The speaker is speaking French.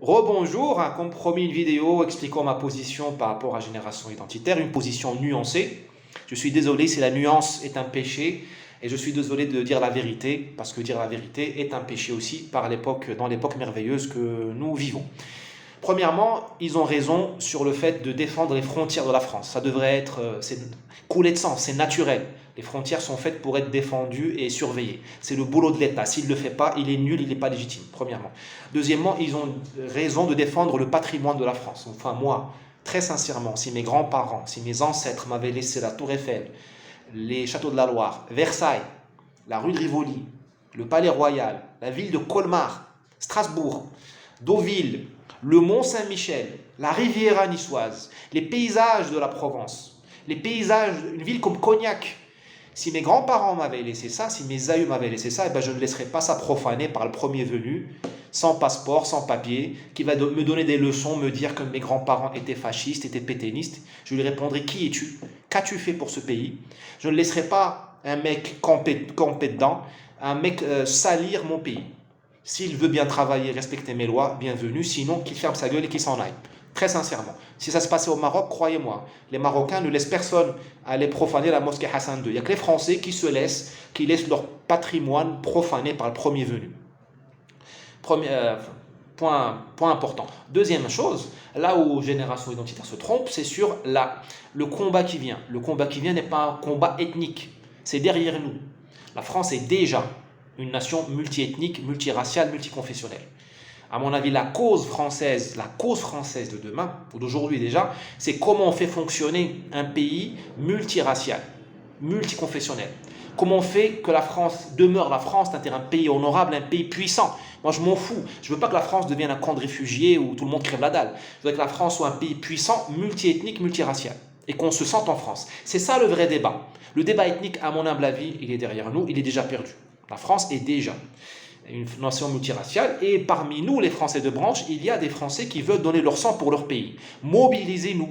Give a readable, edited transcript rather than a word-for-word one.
Rebonjour, comme promis une vidéo expliquant ma position par rapport à Génération Identitaire, une position nuancée. Je suis désolé si la nuance est un péché et je suis désolé de dire la vérité parce que dire la vérité est un péché aussi dans l'époque merveilleuse que nous vivons. Premièrement, ils ont raison sur le fait de défendre les frontières de la France. Ça devrait être c'est couler de sang, c'est naturel. Les frontières sont faites pour être défendues et surveillées. C'est le boulot de l'État. S'il ne le fait pas, il est nul, il n'est pas légitime, premièrement. Deuxièmement, ils ont raison de défendre le patrimoine de la France. Enfin, moi, très sincèrement, si mes grands-parents, si mes ancêtres m'avaient laissé la Tour Eiffel, les châteaux de la Loire, Versailles, la rue de Rivoli, le Palais Royal, la ville de Colmar, Strasbourg, Deauville, le Mont Saint-Michel, la Riviera niçoise, les paysages de la Provence, les paysages, une ville comme Cognac. Si mes grands-parents m'avaient laissé ça, si mes aïeux m'avaient laissé ça, eh ben je ne laisserais pas ça profaner par le premier venu, sans passeport, sans papier, qui va me donner des leçons, me dire que mes grands-parents étaient fascistes, étaient pétainistes. Je lui répondrai, qui es-tu? Qu'as-tu fait pour ce pays? Je ne laisserai pas un mec camper dedans, un mec salir mon pays. S'il veut bien travailler, respecter mes lois, bienvenue. Sinon, qu'il ferme sa gueule et qu'il s'en aille. Très sincèrement. Si ça se passait au Maroc, croyez-moi, les Marocains ne laissent personne aller profaner la mosquée Hassan II. Il n'y a que les Français qui laissent leur patrimoine profané par le premier venu. Point important. Deuxième chose, là où Génération Identitaire se trompe, c'est sur le combat qui vient. Le combat qui vient n'est pas un combat ethnique. C'est derrière nous. La France est déjà une nation multiethnique, multiraciale, multiconfessionnelle. À mon avis, la cause française de demain, ou d'aujourd'hui déjà, c'est comment on fait fonctionner un pays multiracial, multiconfessionnel. Comment on fait que la France demeure la France, c'est-à-dire un pays honorable, un pays puissant. Moi, je m'en fous. Je ne veux pas que la France devienne un camp de réfugiés où tout le monde crève la dalle. Je veux que la France soit un pays puissant, multiethnique, multiracial. Et qu'on se sente en France. C'est ça le vrai débat. Le débat ethnique, à mon humble avis, il est derrière nous, il est déjà perdu. La France est déjà une nation multiraciale et parmi nous, les Français de branche, il y a des Français qui veulent donner leur sang pour leur pays. Mobilisez-nous.